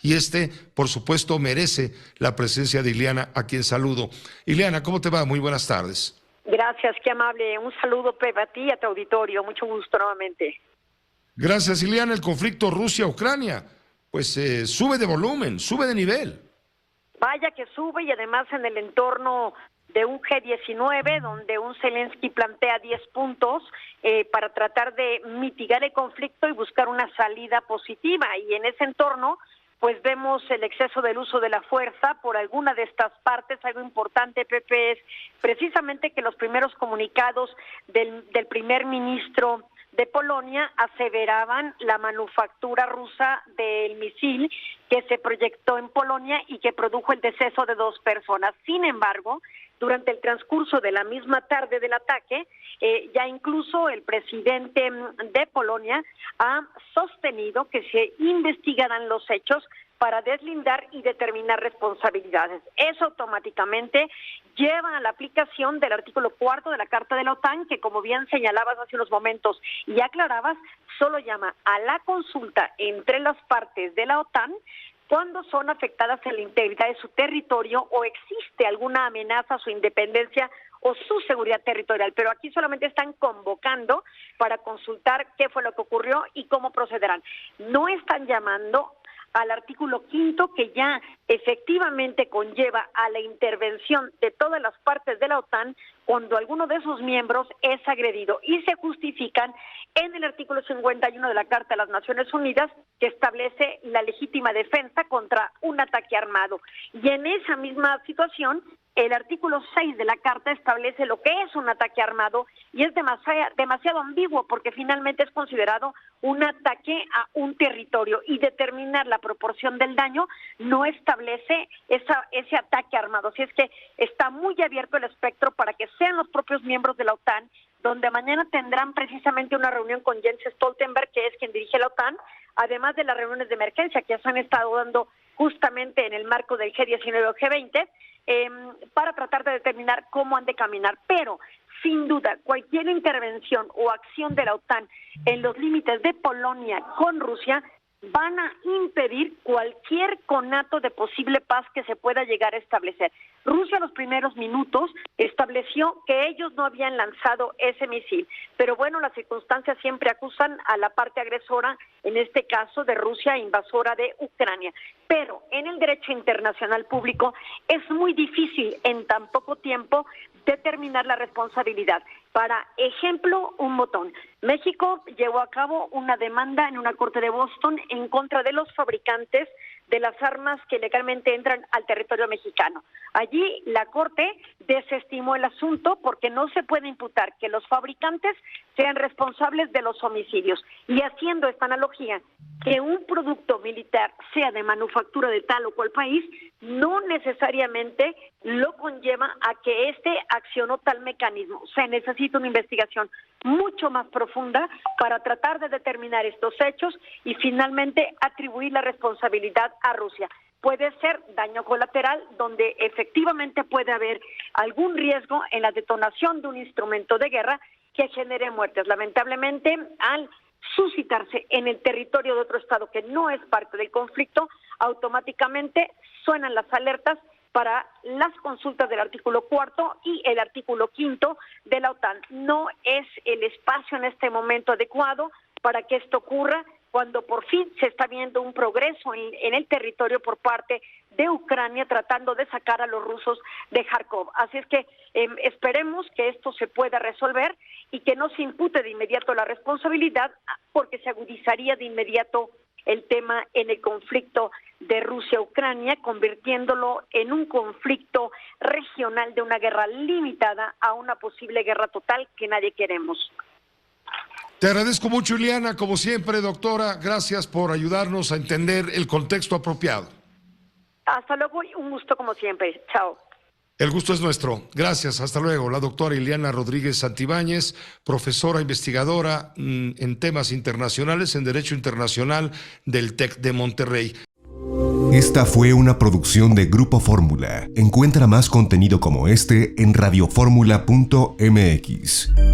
y por supuesto, merece la presencia de Ileana, a quien saludo. Ileana, ¿cómo te va? Muy buenas tardes. Gracias, qué amable. Un saludo, Pepe, a ti y a tu auditorio. Mucho gusto nuevamente. Gracias, Ileana. El conflicto Rusia-Ucrania, pues sube de volumen, sube de nivel. Vaya que sube, y además en el entorno de un G19, donde un Zelensky plantea 10 puntos para tratar de mitigar el conflicto y buscar una salida positiva. Y en ese entorno, pues vemos el exceso del uso de la fuerza por alguna de estas partes. Algo importante, Pepe, es precisamente que los primeros comunicados del primer ministro de Polonia aseveraban la manufactura rusa del misil que se proyectó en Polonia y que produjo el deceso de 2 personas. Sin embargo, durante el transcurso de la misma tarde del ataque, ya incluso el presidente de Polonia ha sostenido que se investigarán los hechos para deslindar y determinar responsabilidades. Eso automáticamente lleva a la aplicación del artículo 4 de la Carta de la OTAN, que, como bien señalabas hace unos momentos y aclarabas, solo llama a la consulta entre las partes de la OTAN cuando son afectadas en la integridad de su territorio o existe alguna amenaza a su independencia o su seguridad territorial. Pero aquí solamente están convocando para consultar qué fue lo que ocurrió y cómo procederán. No están llamando al artículo 5, que ya efectivamente conlleva a la intervención de todas las partes de la OTAN cuando alguno de sus miembros es agredido, y se justifican en el artículo 51 de la Carta de las Naciones Unidas, que establece la legítima defensa contra un ataque armado. Y en esa misma situación, el artículo 6 de la Carta establece lo que es un ataque armado, y es demasiado ambiguo porque finalmente es considerado un ataque a un territorio, y determinar la proporción del daño no establece ese ataque armado. Así es que está muy abierto el espectro para que sean los propios miembros de la OTAN, donde mañana tendrán precisamente una reunión con Jens Stoltenberg, que es quien dirige la OTAN, además de las reuniones de emergencia que se han estado dando justamente en el marco del G19 o G20, para tratar de determinar cómo han de caminar. Pero, sin duda, cualquier intervención o acción de la OTAN en los límites de Polonia con Rusia van a impedir cualquier conato de posible paz que se pueda llegar a establecer. Rusia, a los primeros minutos, estableció que ellos no habían lanzado ese misil, pero bueno, las circunstancias siempre acusan a la parte agresora, en este caso de Rusia, invasora de Ucrania. Pero en el derecho internacional público es muy difícil en tan poco tiempo determinar la responsabilidad. Para ejemplo, un botón. México llevó a cabo una demanda en una corte de Boston en contra de los fabricantes de las armas que legalmente entran al territorio mexicano. Allí la Corte desestimó el asunto porque no se puede imputar que los fabricantes sean responsables de los homicidios. Y haciendo esta analogía, que un producto militar sea de manufactura de tal o cual país, no necesariamente lo conlleva a que éste accionó tal mecanismo. Se necesita una investigación mucho más profunda para tratar de determinar estos hechos y finalmente atribuir la responsabilidad a Rusia. Puede ser daño colateral, donde efectivamente puede haber algún riesgo en la detonación de un instrumento de guerra que genere muertes. Lamentablemente, al suscitarse en el territorio de otro estado que no es parte del conflicto, automáticamente suenan las alertas para las consultas del artículo 4 y el artículo 5 de la OTAN. No es el espacio en este momento adecuado para que esto ocurra, cuando por fin se está viendo un progreso en el territorio por parte de Ucrania, tratando de sacar a los rusos de Kharkov. Así es que esperemos que esto se pueda resolver y que no se impute de inmediato la responsabilidad, porque se agudizaría de inmediato el tema en el conflicto de Rusia-Ucrania, convirtiéndolo en un conflicto regional de una guerra limitada a una posible guerra total que nadie queremos. Te agradezco mucho, Ileana, como siempre, doctora. Gracias por ayudarnos a entender el contexto apropiado. Hasta luego y un gusto como siempre. Chao. El gusto es nuestro. Gracias. Hasta luego. La doctora Ileana Rodríguez Santibáñez, profesora investigadora en temas internacionales, en Derecho Internacional del TEC de Monterrey. Esta fue una producción de Grupo Fórmula. Encuentra más contenido como este en radioformula.mx.